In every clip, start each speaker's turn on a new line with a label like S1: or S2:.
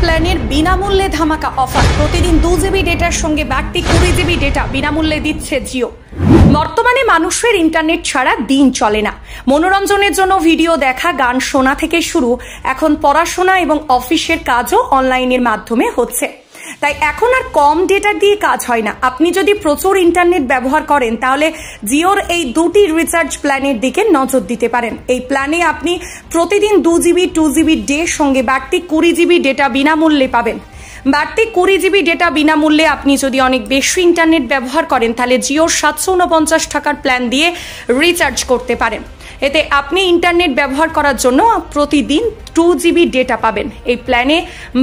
S1: প্ল্যানের বিনামূল্যে ধামাকা অফার। প্রতিদিন 2 জিবি ডেটার সঙ্গে বাড়তি 20 জিবি ডেটা বিনামূল্যে দিচ্ছে জিও। বর্তমানে মানুষের ইন্টারনেট ছাড়া দিন চলে না। মনোরঞ্জনের জন্য ভিডিও দেখা, গান শোনা থেকে শুরু এখন পড়াশোনা এবং অফিসের কাজও অনলাইনের মাধ্যমে হচ্ছে। তাই এখন আর কম ডেটা দিয়ে কাজ হয় না। আপনি যদি প্রচুর ইন্টারনেট ব্যবহার করেন তাহলে জিওর এই দুটি রিচার্জ প্ল্যানের দিকে নজর দিতে পারেন। এই প্ল্যানে আপনি প্রতিদিন 2 জিবি 2 জিবি ডে সঙ্গে বাড়তি 20 জিবি ডেটা বিনামূল্যে পাবেন। বাড়তি 20 জিবি ডেটা বিনামূল্যে আপনি যদি অনেক বেশি ইন্টারনেট ব্যবহার করেন তাহলে জিওর 749 টাকার প্ল্যান দিয়ে রিচার্জ করতে পারেন। এতে আপনি ইন্টারনেট ব্যবহার করার জন্য প্রতিদিন 2 জিবি ডেটা পাবেন। এই প্ল্যানে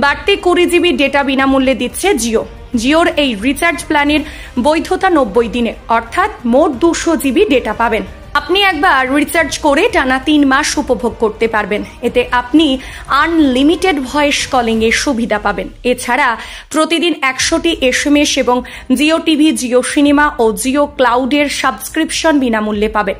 S1: বাড়তি 20 জিবি ডেটা বিনামূল্যে দিচ্ছে জিও। জিওর এই রিচার্জ প্ল্যানের বৈধতা 90 দিনের, অর্থাৎ মোট 200 জিবি ডেটা পাবেন। আপনি একবার রিচার্জ করে টানা 3 মাস উপভোগ করতে পারবেন। এতে আপনি আনলিমিটেড ভয়েস কলিং এর সুবিধা পাবেন। এছাড়া প্রতিদিন 100টি SMS এবং জিও টিভি, জিও সিনেমা ও জিও ক্লাউডের সাবস্ক্রিপশন বিনামূল্যে পাবেন।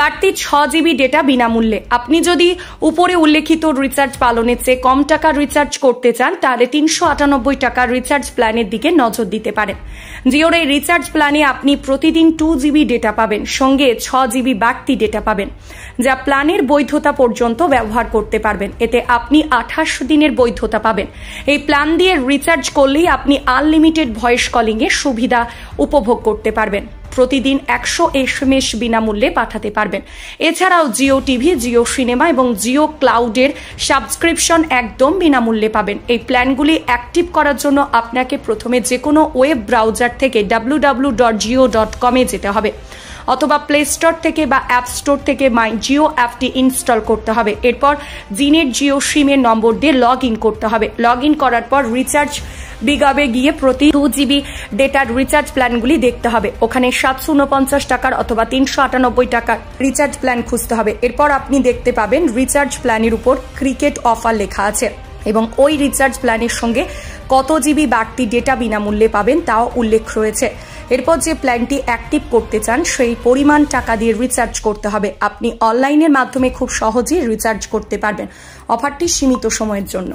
S1: বাড়তি 6 জিবি ডেটা বিনামূল্যে। আপনি যদি উপরে উল্লেখিত রিচার্জ পালনের চেয়ে কম টাকা রিচার্জ করতে চান তাহলে 398 টাকার রিচার্জ প্ল্যানের দিকে নজর দিতে পারেন। জিওর এই রিচার্জ প্ল্যানে আপনি প্রতিদিন 2 জিবি ডেটা পাবেন, সঙ্গে 6 জিবি বাড়তি ডেটা পাবেন, যা প্ল্যানের বৈধতা পর্যন্ত ব্যবহার করতে পারবেন। এতে আপনি 28 দিনের বৈধতা পাবেন। এই প্ল্যান দিয়ে রিচার্জ করলেই আপনি আনলিমিটেড ভয়েস কলিং এর সুবিধা উপভোগ করতে পারবেন। প্রতিদিন 100 SMS বিনামূল্যে পাঠাতে পারবেন। এছাড়াও জিও টিভি, জিও সিনেমা এবং জিও ক্লাউডের সাবস্ক্রিপশন একদম বিনামূল্যে পাবেন। এই প্ল্যানগুলি অ্যাক্টিভ করার জন্য আপনাকে প্রথমে যে কোনো ওয়েব ব্রাউজার থেকে www.jio.com এ যেতে হবে, অথবা প্লে স্টোর থেকে বা অ্যাপ স্টোর থেকে মাই জিও অ্যাপটি ইনস্টল করতে হবে। এরপর জিনের জিও সিমের নম্বর দিয়ে লগ ইন করতে হবে। লগ ইন করার পর রিচার্জ বিগাবে গিয়ে প্রতি 2 জিবি ডেটার রিচার্জ প্ল্যানগুলি দেখতে হবে। ওখানে 749 টাকার অথবা 398 টাকার রিচার্জ প্ল্যান খুঁজতে হবে। এরপর আপনি দেখতে পাবেন রিচার্জ প্ল্যানের উপর ক্রিকেট অফার লেখা আছে এবং ওই রিচার্জ প্ল্যানের সঙ্গে কত জিবি বাড়তি ডেটা বিনামূল্যে পাবেন তাও উল্লেখ রয়েছে। এরপর যে প্ল্যানটি অ্যাক্টিভ করতে চান সেই পরিমাণ টাকা দিয়ে রিচার্জ করতে হবে। আপনি অনলাইনের মাধ্যমে খুব সহজেই রিচার্জ করতে পারবেন। অফারটি সীমিত সময়ের জন্য।